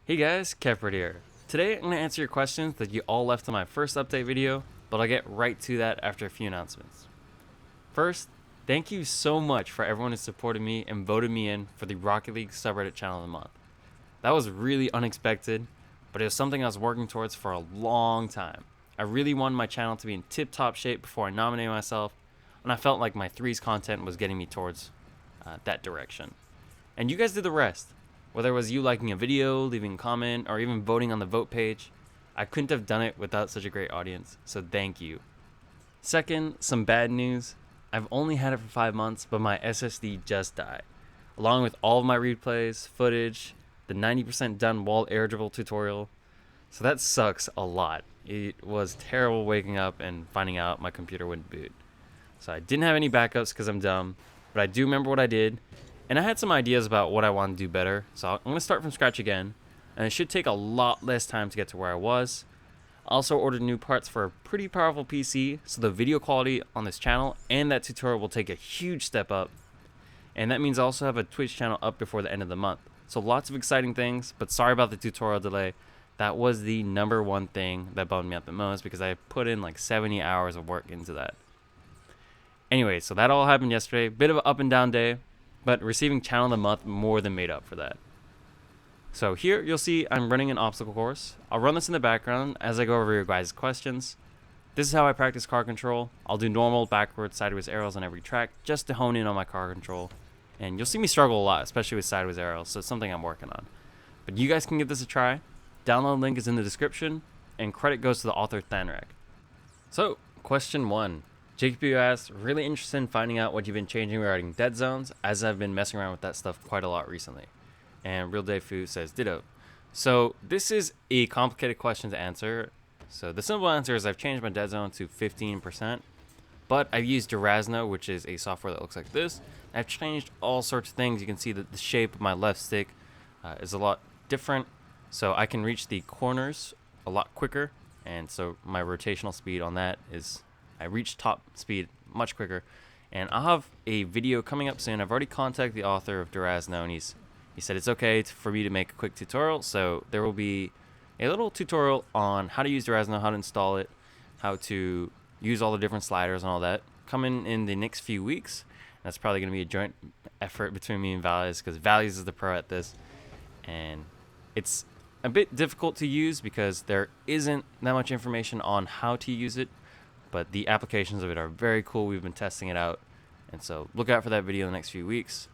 Hey guys, Kevpert here. Today I'm going to answer your questions that you all left in my first update video, but I'll get right to that after a few announcements. First, thank you so much for everyone who supported me and voted me in for the Rocket League subreddit channel of the month. That was really unexpected, but it was something I was working towards for a long time. I really wanted my channel to be in tip-top shape before I nominated myself, and I felt like my threes content was getting me towards that direction. And you guys did the rest. Whether it was you liking a video, leaving a comment, or even voting on the vote page, I couldn't have done it without such a great audience, so thank you. Second, some bad news. I've only had it for 5 months, but my SSD just died. Along with all of my replays, footage, the 90% done wall air dribble tutorial. So that sucks a lot. It was terrible waking up and finding out my computer wouldn't boot. So I didn't have any backups because I'm dumb, but I do remember what I did. And I had some ideas about what I want to do better, so I'm going to start from scratch again, and it should take a lot less time to get to where I was. I also ordered new parts for a pretty powerful PC, so the video quality on this channel and that tutorial will take a huge step up. And that means I also have a Twitch channel up before the end of the month. So lots of exciting things, but sorry about the tutorial delay. That was the number one thing that bummed me out the most because I put in like 70 hours of work into that. Anyway, so that all happened yesterday. Bit of an up and down day, but receiving channel of the month more than made up for that. So here you'll see I'm running an obstacle course. I'll run this in the background as I go over your guys' questions. This is how I practice car control. I'll do normal, backwards, sideways arrows on every track just to hone in on my car control. And you'll see me struggle a lot, especially with sideways arrows, so it's something I'm working on. But you guys can give this a try. Download link is in the description, and credit goes to the author Thanrak. So, question 1. Jacob asks, really interested in finding out what you've been changing regarding dead zones, as I've been messing around with that stuff quite a lot recently. And Real Dave Fu says, ditto. So this is a complicated question to answer. So the simple answer is I've changed my dead zone to 15%, but I've used Durazno, which is a software that looks like this. I've changed all sorts of things. You can see that the shape of my left stick is a lot different, so I can reach the corners a lot quicker, and so my rotational speed on that is I reach top speed much quicker. And I'll have a video coming up soon. I've already contacted the author of Durazno, and he said it's okay for me to make a quick tutorial. So there will be a little tutorial on how to use Durazno, how to install it, how to use all the different sliders and all that coming in the next few weeks. That's probably going to be a joint effort between me and Values, because Values is the pro at this. And it's a bit difficult to use because there isn't that much information on how to use it. But the applications of it are very cool. We've been testing it out, and so look out for that video in the next few weeks.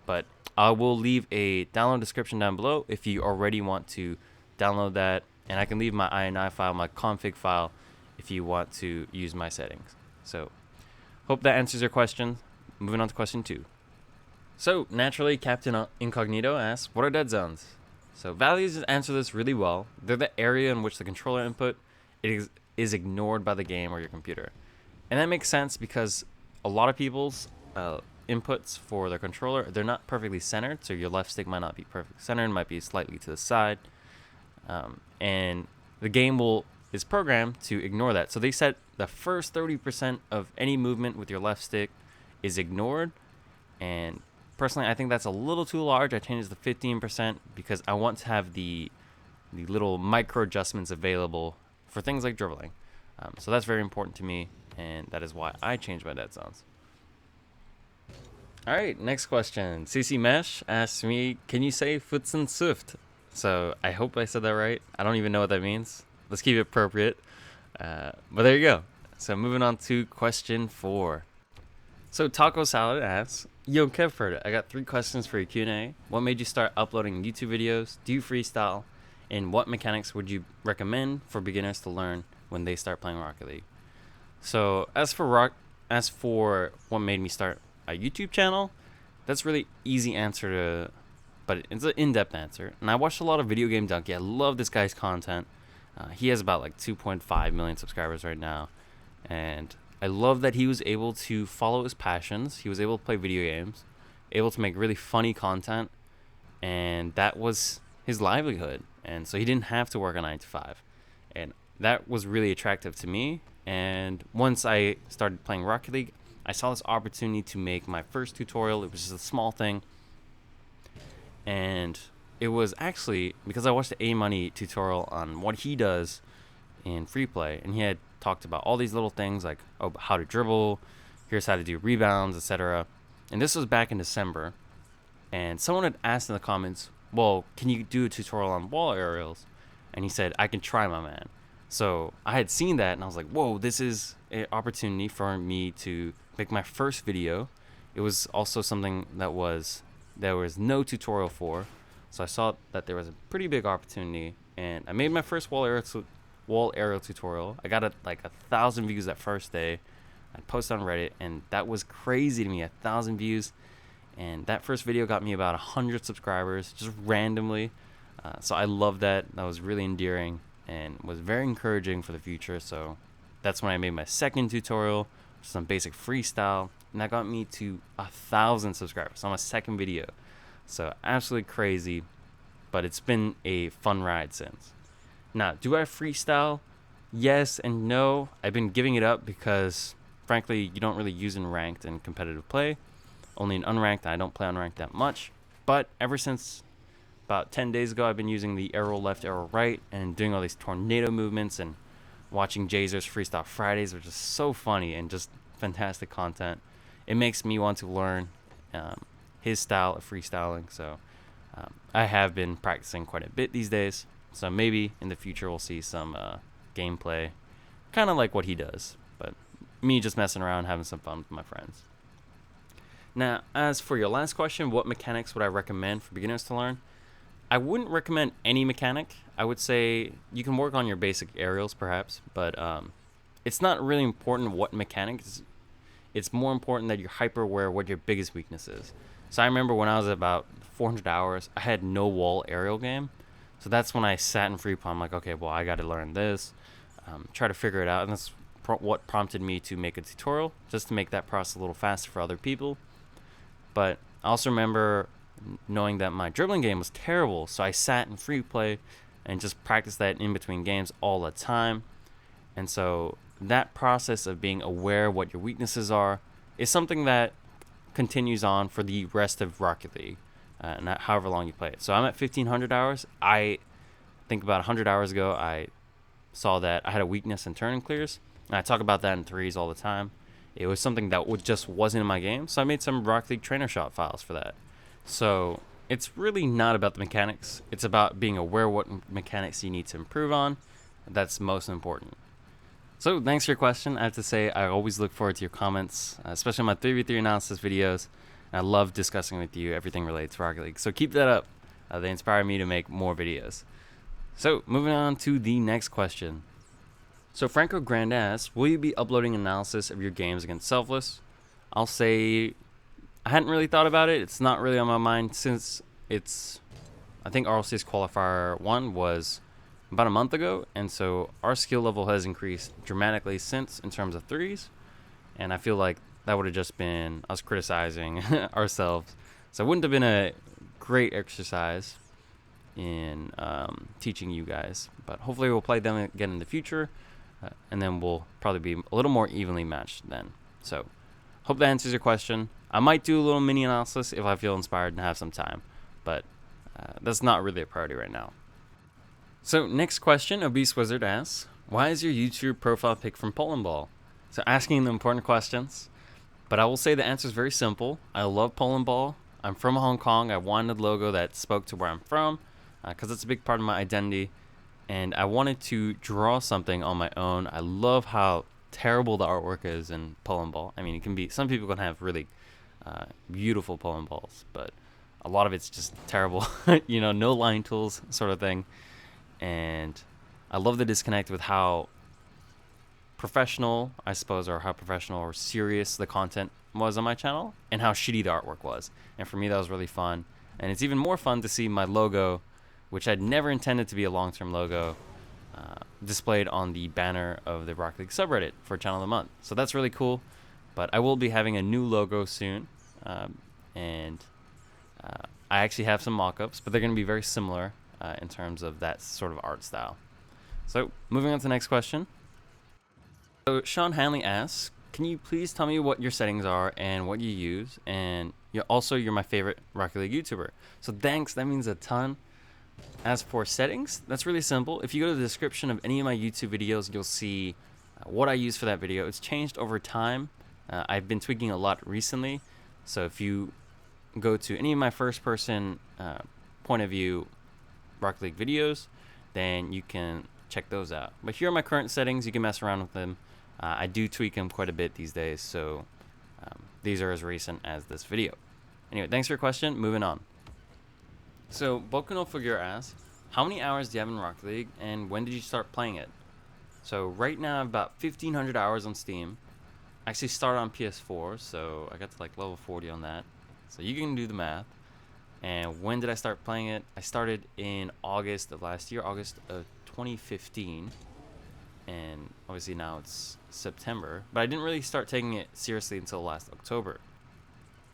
But I will leave a download description down below if you already want to download that, and I can leave my INI file, my config file, if you want to use my settings. So hope that answers your question. Moving on to question 2. So naturally, Captain Incognito asks, what are dead zones? So Values answer this really well. They're the area in which the controller input is ignored by the game or your computer. And that makes sense because a lot of people's inputs for their controller, they're not perfectly centered, so your left stick might not be perfectly centered, might be slightly to the side, and the game is programmed to ignore that. So they said the first 30% of any movement with your left stick is ignored, and personally I think that's a little too large. I changed it to 15% because I want to have the little micro adjustments available for things like dribbling. So that's very important to me, and that is why I changed my dead zones. Alright, next question. CC Mesh asks me, can you say Futsen Swift? So I hope I said that right. I don't even know what that means. Let's keep it appropriate. But there you go. So moving on to question 4. So Taco Salad asks, yo Kevpert, I got 3 questions for your Q&A. What made you start uploading YouTube videos? Do you freestyle? And what mechanics would you recommend for beginners to learn when they start playing Rocket League? So as for what made me start a YouTube channel, that's really easy answer but it's an in-depth answer. And I watched a lot of Video Game Donkey. I love this guy's content. He has about like 2.5 million subscribers right now, and I love that he was able to follow his passions. He was able to play video games, able to make really funny content, and that was his livelihood. And so he didn't have to work a 9 to 5. And that was really attractive to me. And once I started playing Rocket League, I saw this opportunity to make my first tutorial. It was just a small thing. And it was actually because I watched the A Money tutorial on what he does in free play, and he had talked about all these little things like, oh, how to dribble, here's how to do rebounds, etc. And this was back in December, and someone had asked in the comments, well, can you do a tutorial on wall aerials? And he said, I can try, my man. So I had seen that, and I was like, whoa, this is an opportunity for me to make my first video. It was also something that there was no tutorial for, so I saw that there was a pretty big opportunity, and I made my first wall aerial tutorial. I got like 1,000 views that first day. I posted on Reddit, and that was crazy to me, 1,000 views. And that first video got me about 100 subscribers, just randomly. So I love that. That was really endearing and was very encouraging for the future. So that's when I made my second tutorial, some basic freestyle, and that got me to 1,000 subscribers on my second video. So absolutely crazy, but it's been a fun ride since. Now, do I freestyle? Yes and no. I've been giving it up because, frankly, you don't really use in ranked and competitive play. Only in unranked. I don't play unranked that much. But ever since about 10 days ago, I've been using the arrow left, arrow right, and doing all these tornado movements and watching Jazer's Freestyle Fridays, which is so funny and just fantastic content. It makes me want to learn his style of freestyling. So I have been practicing quite a bit these days. So maybe in the future we'll see some gameplay, kind of like what he does. But me just messing around, having some fun with my friends. Now, as for your last question, what mechanics would I recommend for beginners to learn? I wouldn't recommend any mechanic. I would say you can work on your basic aerials, perhaps, but it's not really important what mechanics. It's more important that you're hyper aware of what your biggest weakness is. So I remember when I was about 400 hours, I had no wall aerial game. So that's when I sat in free play. I'm like, okay, well, I got to learn this, try to figure it out. And that's what prompted me to make a tutorial, just to make that process a little faster for other people. But I also remember knowing that my dribbling game was terrible, so I sat in free play and just practiced that in between games all the time. And so that process of being aware of what your weaknesses are is something that continues on for the rest of Rocket League, not however long you play it. So I'm at 1,500 hours. I think about 100 hours ago, I saw that I had a weakness in turn and clears, and I talk about that in threes all the time. It was something that just wasn't in my game, so I made some Rocket League trainer shot files for that. So it's really not about the mechanics. It's about being aware of what mechanics you need to improve on. That's most important. So thanks for your question. I have to say I always look forward to your comments, especially my 3v3 analysis videos. And I love discussing with you everything related to Rocket League. So keep that up. They inspire me to make more videos. So moving on to the next question. So Franco Grand asks, will you be uploading analysis of your games against Selfless? I'll say I hadn't really thought about it. It's not really on my mind since I think RLCS Qualifier 1 was about a month ago, and so our skill level has increased dramatically since in terms of threes, and I feel like that would have just been us criticizing ourselves. So it wouldn't have been a great exercise in teaching you guys, but hopefully we'll play them again in the future. And then we'll probably be a little more evenly matched then. So, hope that answers your question. I might do a little mini analysis if I feel inspired and have some time, but that's not really a priority right now. So, next question, Obese Wizard asks, why is your YouTube profile pic from Poland Ball? So, asking the important questions, but I will say the answer is very simple. I love Poland Ball. I'm from Hong Kong. I wanted a logo that spoke to where I'm from because it's a big part of my identity. And I wanted to draw something on my own. I love how terrible the artwork is in Poland Ball. I mean, it can be, some people can have really beautiful Poland Balls, but a lot of it's just terrible. You know, no line tools sort of thing. And I love the disconnect with how professional, I suppose, or how professional or serious the content was on my channel and how shitty the artwork was. And for me, that was really fun. And it's even more fun to see my logo, which I'd never intended to be a long-term logo, displayed on the banner of the Rocket League subreddit for Channel of the Month. So that's really cool. But I will be having a new logo soon. And I actually have some mock-ups, but they're going to be very similar in terms of that sort of art style. So moving on to the next question. So Sean Hanley asks, can you please tell me what your settings are and what you use, and You're my favorite Rocket League YouTuber. So thanks, that means a ton. As for settings, that's really simple. If you go to the description of any of my YouTube videos, you'll see what I use for that video. It's changed over time. I've been tweaking a lot recently. So if you go to any of my first person point of view Rocket League videos, then you can check those out. But here are my current settings. You can mess around with them. I do tweak them quite a bit these days, so these are as recent as this video. Anyway, thanks for your question. Moving on. So Bokuno Figure asks, how many hours do you have in Rocket League, and when did you start playing it? So right now I have about 1,500 hours on Steam. I actually started on PS4, so I got to like level 40 on that. So you can do the math. And when did I start playing it? I started in August of last year, August of 2015. And obviously now it's September. But I didn't really start taking it seriously until last October.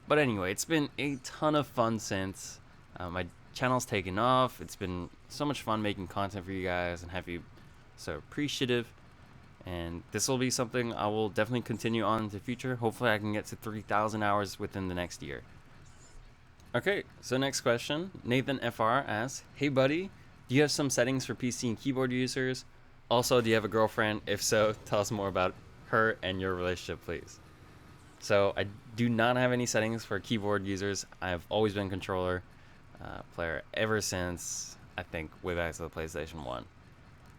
But anyway, it's been a ton of fun since. My channel's taken off. It's been so much fun making content for you guys and have you so appreciative. And this will be something I will definitely continue on in the future. Hopefully I can get to 3,000 hours within the next year. Okay, so next question. Nathan FR asks, hey buddy, do you have some settings for PC and keyboard users? Also, do you have a girlfriend? If so, tell us more about her and your relationship, please. So I do not have any settings for keyboard users. I've always been controller player ever since, I think, way back to the PlayStation 1.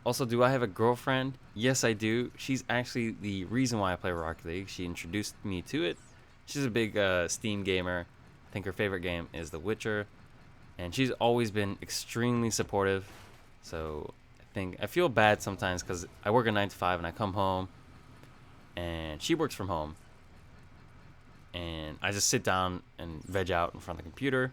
Also, do I have a girlfriend? Yes, I do. She's actually the reason why I play Rocket League. She introduced me to it. She's a big Steam gamer. I think her favorite game is The Witcher, and she's always been extremely supportive. So I feel bad sometimes because I work a 9 to 5 and I come home and she works from home, and I just sit down and veg out in front of the computer,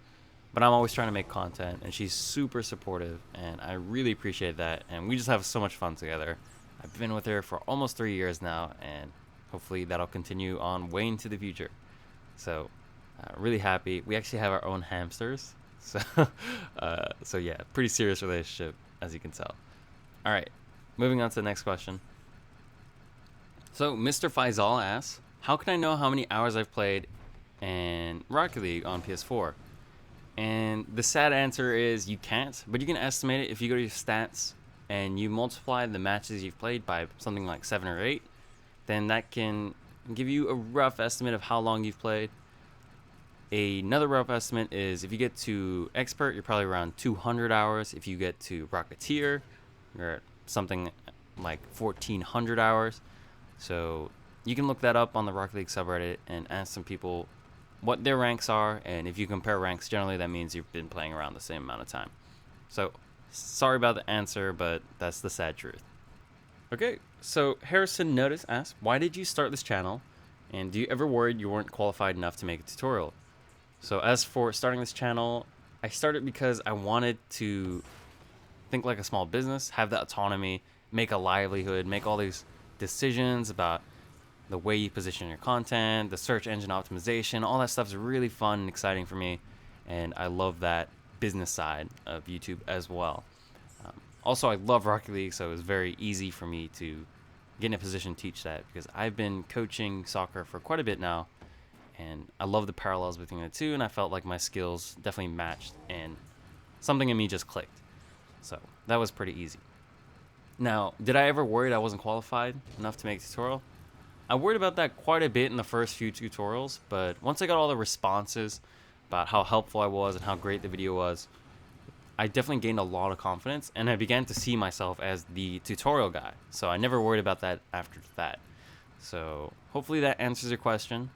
but I'm always trying to make content, and she's super supportive, and I really appreciate that, and we just have so much fun together. I've been with her for almost 3 years now, and hopefully that'll continue on way into the future. So really happy. We actually have our own hamsters, so so yeah, pretty serious relationship, as you can tell. All right, moving on to the next question. So Mr. Faisal asks, how can I know how many hours I've played in Rocket League on PS4? And the sad answer is you can't, but you can estimate it if you go to your stats and you multiply the matches you've played by something like 7 or 8, then that can give you a rough estimate of how long you've played. Another rough estimate is if you get to Expert, you're probably around 200 hours. If you get to Rocketeer, you're at something like 1,400 hours. So you can look that up on the Rocket League subreddit and ask some people what their ranks are. And if you compare ranks, generally that means you've been playing around the same amount of time. So sorry about the answer, but that's the sad truth. Okay, so Harrison Notice asks, why did you start this channel? And do you ever worried you weren't qualified enough to make a tutorial? So as for starting this channel, I started because I wanted to think like a small business, have that autonomy, make a livelihood, make all these decisions about the way you position your content, the search engine optimization, all that stuff is really fun and exciting for me. And I love that business side of YouTube as well. Also, I love Rocket League, so it was very easy for me to get in a position to teach that because I've been coaching soccer for quite a bit now. And I love the parallels between the two, and I felt like my skills definitely matched, and something in me just clicked. So that was pretty easy. Now, did I ever worry I wasn't qualified enough to make a tutorial? I worried about that quite a bit in the first few tutorials, but once I got all the responses about how helpful I was and how great the video was, I definitely gained a lot of confidence, and I began to see myself as the tutorial guy. So I never worried about that after that. So hopefully that answers your question.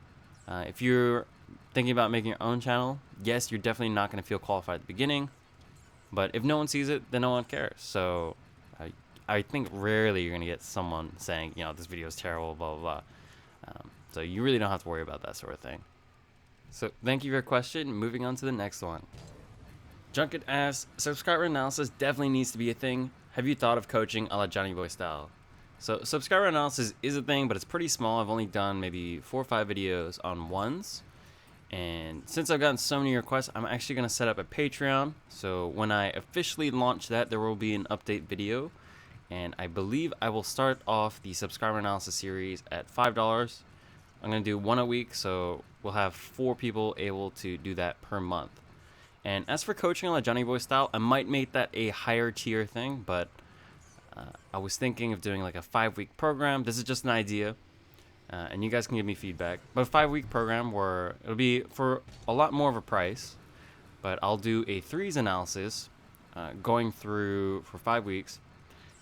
If you're thinking about making your own channel, yes, you're definitely not going to feel qualified at the beginning. But if no one sees it, then no one cares. So I think rarely you're going to get someone saying, you know, this video is terrible, blah, blah, blah. So you really don't have to worry about that sort of thing. So thank you for your question. Moving on to the next one. Junket asks, subscriber analysis definitely needs to be a thing. Have you thought of coaching a la Johnny Boy style? So subscriber analysis is a thing, but it's pretty small. I've only done maybe 4 or 5 videos on ones. And since I've gotten so many requests, I'm actually going to set up a Patreon. So when I officially launch that, there will be an update video. And I believe I will start off the subscriber analysis series at $5. I'm going to do one a week, so we'll have 4 people able to do that per month. And as for coaching on a Johnny Boy style, I might make that a higher tier thing, but I was thinking of doing like a 5-week program. This is just an idea, and you guys can give me feedback. But a 5-week program where it'll be for a lot more of a price, but I'll do a threes analysis going through for 5 weeks.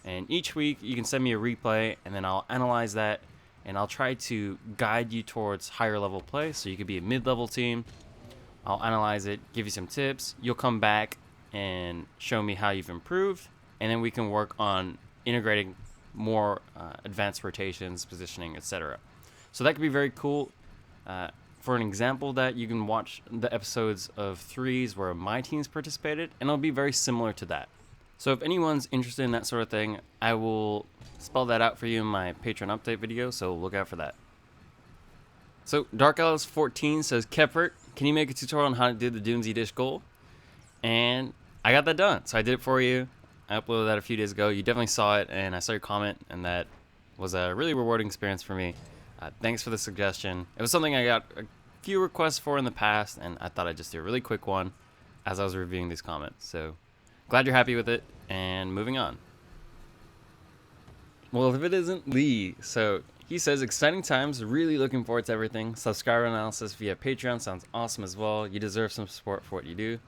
And each week you can send me a replay, and then I'll analyze that, and I'll try to guide you towards higher level play. So you could be a mid-level team. I'll analyze it, give you some tips. You'll come back and show me how you've improved, and then we can work on integrating more advanced rotations, positioning, etc. So that could be very cool. For an example of that, you can watch the episodes of threes where my teams participated, and it'll be very similar to that. So if anyone's interested in that sort of thing, I will spell that out for you in my Patreon update video, so look out for that. So Dark Alice 14 says, Kevpert, can you make a tutorial on how to do the Doomsy Dish goal? And I got that done, so I did it for you. I uploaded that a few days ago. You definitely saw it, and I saw your comment, and that was a really rewarding experience for me. Thanks for the suggestion. It was something I got a few requests for in the past, and I thought I'd just do a really quick one as I was reviewing these comments. So glad you're happy with it, and moving on. Well, if it isn't Lee, so he says, exciting times, really looking forward to everything. Subscriber analysis via Patreon sounds awesome as well. You deserve some support for what you do.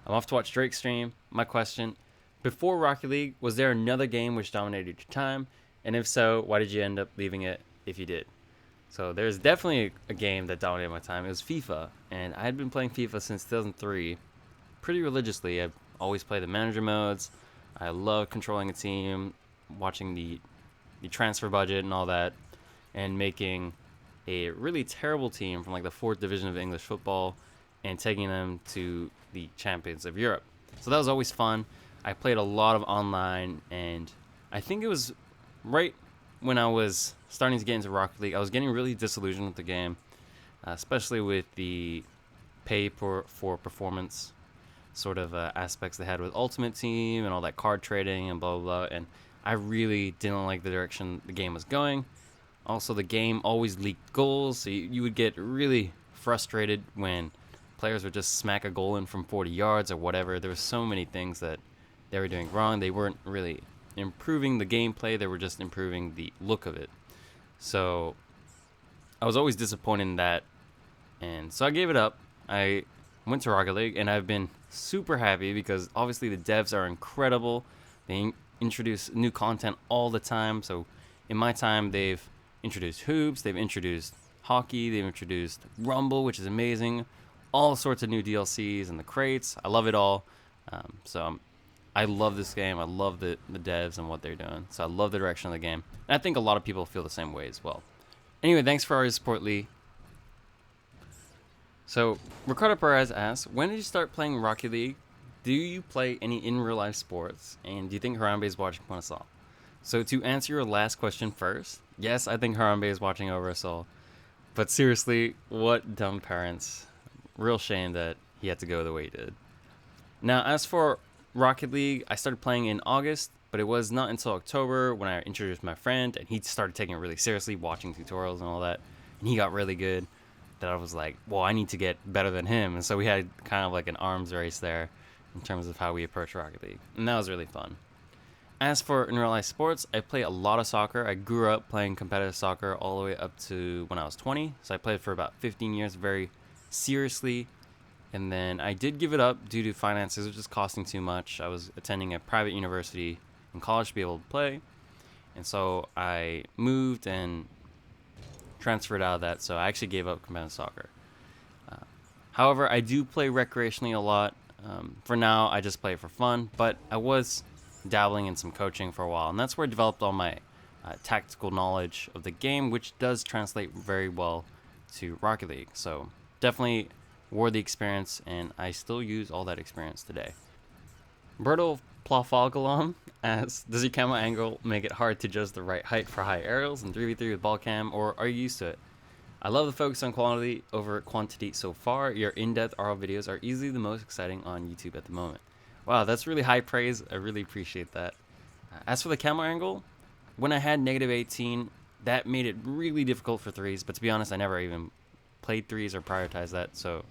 I'm off to watch Drake stream. My question, before Rocket League, was there another game which dominated your time? And if so, why did you end up leaving it if you did? So there's definitely a game that dominated my time. It was FIFA, and I had been playing FIFA since 2003 pretty religiously. I've always played the manager modes. I love controlling a team, watching the transfer budget and all that, and making a really terrible team from like the 4th division of English football and taking them to the champions of Europe. So that was always fun. I played a lot of online, and I think it was right when I was starting to get into Rocket League, I was getting really disillusioned with the game, especially with the pay for performance sort of aspects they had with Ultimate Team and all that card trading and blah, blah, blah. And I really didn't like the direction the game was going. Also, the game always leaked goals, so you would get really frustrated when players would just smack a goal in from 40 yards or whatever. There were so many things that they were doing wrong. They weren't really improving the gameplay, they were just improving the look of it. So I was always disappointed in that, and so I gave it up. I went to Rocket League, and I've been super happy because obviously the devs are incredible. They introduce new content all the time. So in my time, they've introduced hoops, they've introduced hockey, they've introduced Rumble, which is amazing, all sorts of new DLCs and the crates. I love it all. I love this game. I love the devs and what they're doing. So I love the direction of the game. And I think a lot of people feel the same way as well. Anyway, thanks for all your support, Lee. So Ricardo Perez asks, when did you start playing Rocket League? Do you play any in real life sports? And do you think Harambe is watching us all? So to answer your last question first, yes, I think Harambe is watching over us all. But seriously, what dumb parents. Real shame that he had to go the way he did. Now, as for Rocket League, I started playing in August, but it was not until October when I introduced my friend, and he started taking it really seriously, watching tutorials and all that, and he got really good, that I was like, well, I need to get better than him. And so we had kind of like an arms race there in terms of how we approach Rocket League, and that was really fun. As for in real life sports, I play a lot of soccer. I grew up playing competitive soccer all the way up to when I was 20, so I played for about 15 years very seriously. And then I did give it up due to finances, which is costing too much. I was attending a private university in college to be able to play. And so I moved and transferred out of that. So I actually gave up competitive soccer. However, I do play recreationally a lot. For now, I just play it for fun. But I was dabbling in some coaching for a while. And that's where I developed all my tactical knowledge of the game, which does translate very well to Rocket League. So definitely worthy experience, and I still use all that experience today. Berto Plafalgalom asks, does your camo angle make it hard to adjust the right height for high aerials in 3v3 with ball cam, or are you used to it? I love the focus on quality over quantity so far. Your in-depth RL videos are easily the most exciting on YouTube at the moment. Wow, that's really high praise. I really appreciate that. As for the camera angle, when I had -18, that made it really difficult for threes. But to be honest, I never even played threes or prioritized that. So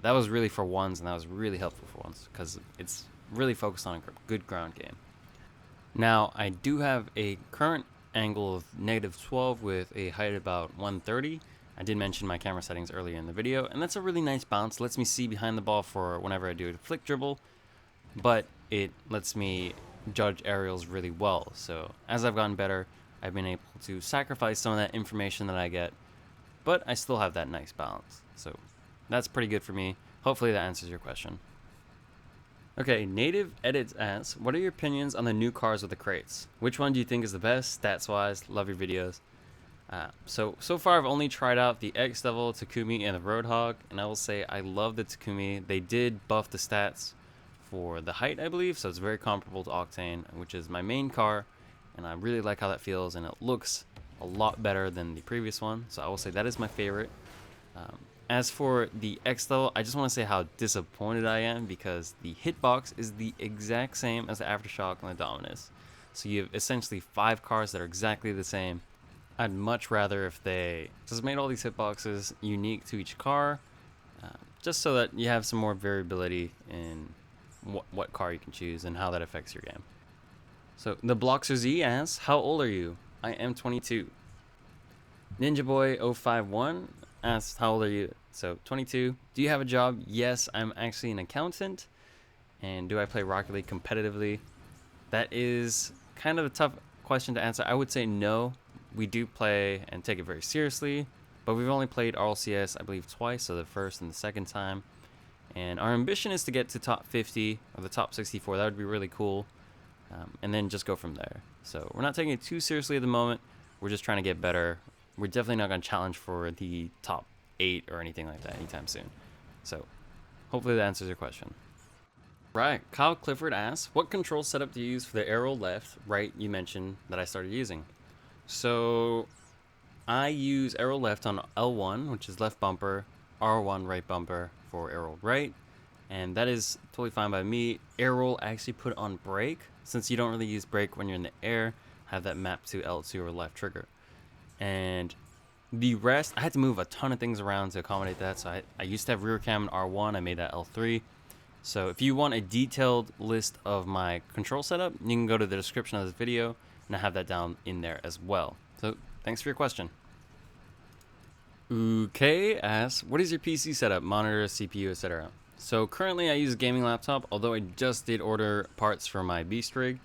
that was really for ones, and that was really helpful for ones because it's really focused on a good ground game. Now, I do have a current angle of -12 with a height about 130. I did mention my camera settings earlier in the video, and that's a really nice bounce. Lets me see behind the ball for whenever I do a flick dribble, but it lets me judge aerials really well. So as I've gotten better, I've been able to sacrifice some of that information that I get, but I still have that nice balance. So that's pretty good for me. Hopefully that answers your question. Okay, Native Edits asks, what are your opinions on the new cars with the crates? Which one do you think is the best, stats-wise? Love your videos. So far I've only tried out the X-Devil, Takumi, and the Roadhog, and I will say I love the Takumi. They did buff the stats for the height, I believe, so it's very comparable to Octane, which is my main car, and I really like how that feels, and it looks a lot better than the previous one, so I will say that is my favorite. As for the X-Devil, I just want to say how disappointed I am because the hitbox is the exact same as the Aftershock and the Dominus. So you have essentially 5 cars that are exactly the same. I'd much rather if they just made all these hitboxes unique to each car, just so that you have some more variability in what car you can choose and how that affects your game. So the Bloxer Z asks, how old are you? I am 22. Ninja Boy 051 asks, how old are you? So 22. Do you have a job? Yes, I'm actually an accountant. And do I play Rocket League competitively? That is kind of a tough question to answer. I would say no. We do play and take it very seriously, but we've only played RLCS, I believe, twice, so the first and the second time. And our ambition is to get to top 50 or the top 64. That would be really cool. And then just go from there. So we're not taking it too seriously at the moment. We're just trying to get better. We're definitely not going to challenge for the top 8 or anything like that anytime soon. So hopefully that answers your question. Right, Kyle Clifford asks, what control setup do you use for the arrow left, right, you mentioned that I started using? So I use arrow left on L1, which is left bumper, R1 right bumper for arrow right, and that is totally fine by me. Arrow actually put on brake, since you don't really use brake when you're in the air, have that map to L2 or left trigger. And the rest, I had to move a ton of things around to accommodate that, so I used to have rear cam in R1, I made that L3. So if you want a detailed list of my control setup, you can go to the description of this video, and I have that down in there as well. So thanks for your question. Okay asks, what is your PC setup, monitor, CPU, etc.? So currently I use a gaming laptop, although I just did order parts for my Beast rig.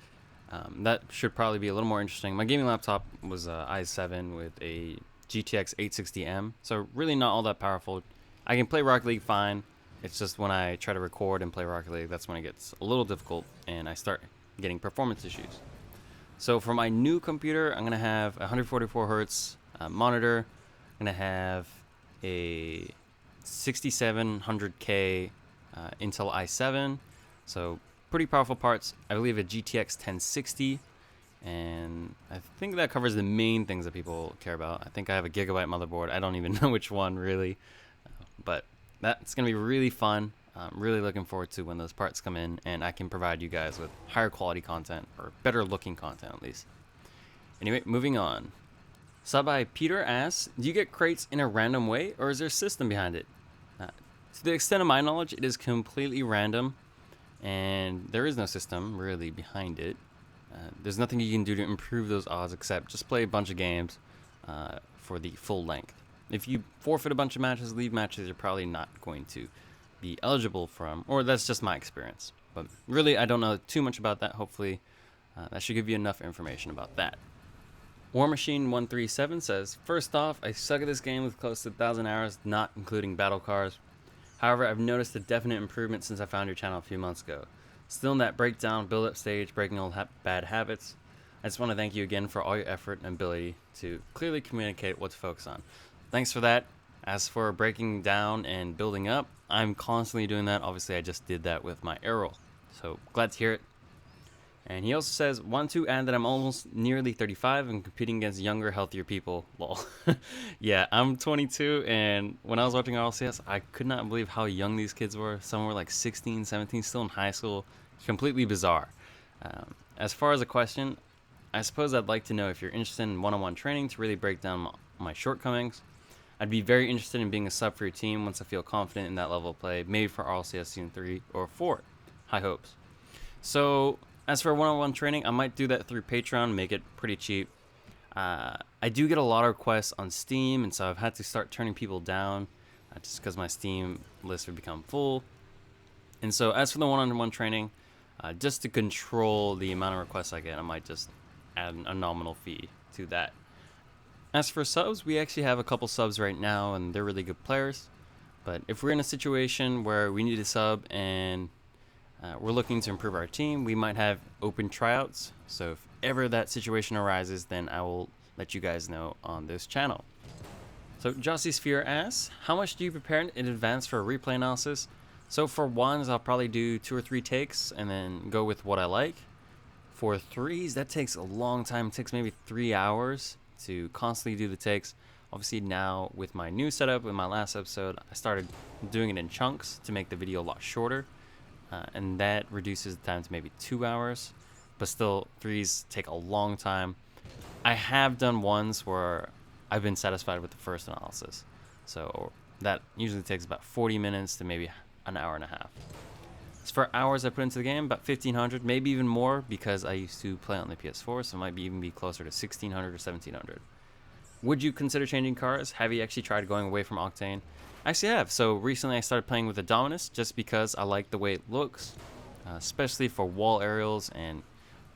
That should probably be a little more interesting. My gaming laptop was i7 with a GTX 860M, so really not all that powerful. I can play Rocket League fine. It's just when I try to record and play Rocket League, that's when it gets a little difficult and I start getting performance issues. So for my new computer, I'm going to have a 144 Hertz monitor. I'm going to have a 6700K Intel i7. So pretty powerful parts. I believe a GTX 1060. And I think that covers the main things that people care about. I think I have a Gigabyte motherboard. I don't even know which one really. But that's going to be really fun. I'm really looking forward to when those parts come in and I can provide you guys with higher quality content, or better looking content at least. Anyway, moving on. Sub by Peter asks, do you get crates in a random way or is there a system behind it? To the extent of my knowledge, it is completely random and there is no system really behind it. There's nothing you can do to improve those odds except just play a bunch of games for the full length. If you forfeit a bunch of matches, leave matches, you're probably not going to be eligible from, or that's just my experience. But really, I don't know too much about that. Hopefully, that should give you enough information about that. War Machine 137 says, first off, I suck at this game with close to 1,000 hours, not including battle cars. However, I've noticed a definite improvement since I found your channel a few months ago. Still in that breakdown, build-up stage, breaking old bad habits. I just want to thank you again for all your effort and ability to clearly communicate what to focus on. Thanks for that. As for breaking down and building up, I'm constantly doing that. Obviously, I just did that with my arrow. So glad to hear it. And he also says, want to add that I'm almost nearly 35 and competing against younger, healthier people. Lol. Yeah, I'm 22, and when I was watching RLCS, I could not believe how young these kids were. Some were like 16, 17, still in high school. Completely bizarre. As far as the question, I suppose I'd like to know if you're interested in one-on-one training to really break down my shortcomings. I'd be very interested in being a sub for your team once I feel confident in that level of play, maybe for RLCS Season 3 or 4. High hopes. So, as for one-on-one training, I might do that through Patreon, make it pretty cheap. I do get a lot of requests on Steam, and so I've had to start turning people down just because my Steam list would become full. And so as for the one-on-one training, just to control the amount of requests I get, I might just add a nominal fee to that. As for subs, we actually have a couple subs right now, and they're really good players. But if we're in a situation where we need a sub and we're looking to improve our team, we might have open tryouts. So if ever that situation arises, then I will let you guys know on this channel. So Jossie Sphere asks, how much do you prepare in advance for a replay analysis? So for ones, I'll probably do 2 or 3 takes and then go with what I like. For threes, that takes a long time. It takes maybe 3 hours to constantly do the takes. Obviously now with my new setup, with my last episode, I started doing it in chunks to make the video a lot shorter. And that reduces the time to maybe 2 hours. But still, threes take a long time. I have done ones where I've been satisfied with the first analysis. So that usually takes about 40 minutes to maybe an hour and a half. As for hours I put into the game, about 1,500, maybe even more, because I used to play on the PS4, so it might even be closer to 1,600 or 1,700. Would you consider changing cars? Have you actually tried going away from Octane? I actually have. So recently I started playing with the Dominus just because I like the way it looks, especially for wall aerials and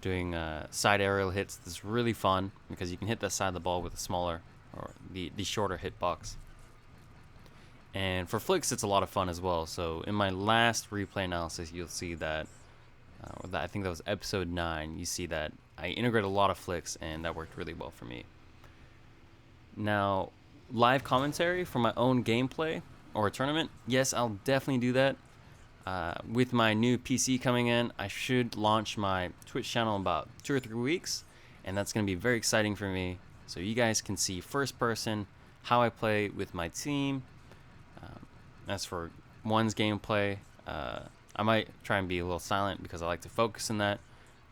doing side aerial hits. It's really fun because you can hit that side of the ball with a smaller or the shorter hitbox. And for flicks, it's a lot of fun as well. So in my last replay analysis, you'll see that, I think that was episode 9, you see that I integrate a lot of flicks, and that worked really well for me. Now, live commentary for my own gameplay or a tournament, yes, I'll definitely do that. With my new PC coming in, I should launch my Twitch channel in about 2 or 3 weeks, and that's going to be very exciting for me. So you guys can see first person how I play with my team. As for one's gameplay, I might try and be a little silent because I like to focus on that,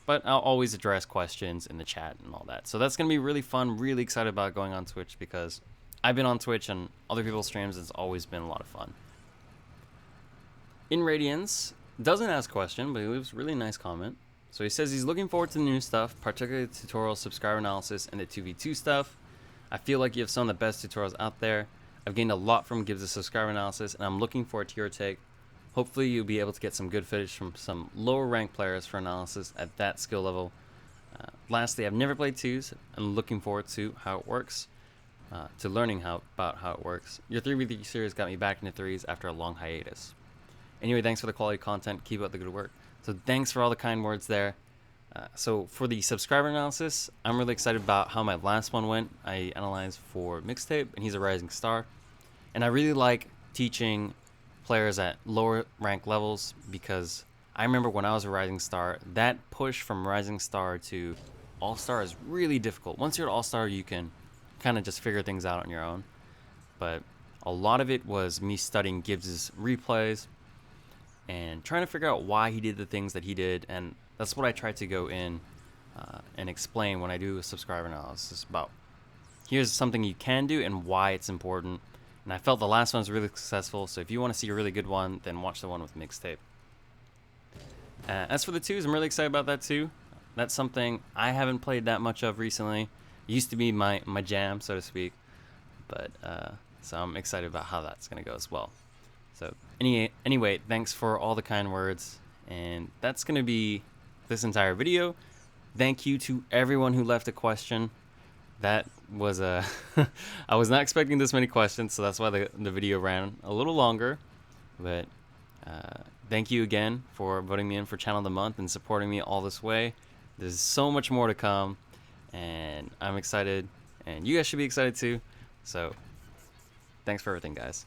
but I'll always address questions in the chat and all that. So that's going to be really fun, really excited about going on Twitch because I've been on Twitch and other people's streams. It's always been a lot of fun. In Radiance, doesn't ask a question, but he leaves a really nice comment. So he says he's looking forward to the new stuff, particularly the tutorial, subscriber analysis, and the 2v2 stuff. I feel like you have some of the best tutorials out there. I've gained a lot from Gibbs' subscriber analysis, and I'm looking forward to your take. Hopefully you'll be able to get some good footage from some lower ranked players for analysis at that skill level. Lastly, I've never played twos. I'm looking forward to how it works, to learning about how it works. Your 3v3 series got me back into threes after a long hiatus. Anyway, thanks for the quality content. Keep up the good work. So thanks for all the kind words there. So for the subscriber analysis, I'm really excited about how my last one went. I analyzed for Mixtape, and he's a rising star. And I really like teaching players at lower rank levels because I remember when I was a rising star, that push from rising star to all-star is really difficult. Once you're at all-star, you can kind of just figure things out on your own. But a lot of it was me studying Gibbs' replays and trying to figure out why he did the things that he did, and that's what I try to go in and explain when I do a subscriber analysis about here's something you can do and why it's important. And I felt the last one was really successful, so if you want to see a really good one, then watch the one with Mixtape. As for the twos, I'm really excited about that too. That's something I haven't played that much of recently. It used to be my jam, so to speak, but so I'm excited about how that's going to go as well. So anyway, thanks for all the kind words, and that's going to be this entire video. Thank you to everyone who left a question. That was I was not expecting this many questions, so that's why the video ran a little longer. But thank you again for voting me in for Channel of the Month and supporting me all this way. There's so much more to come, and I'm excited, and you guys should be excited too. So thanks for everything, guys.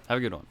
Have a good one.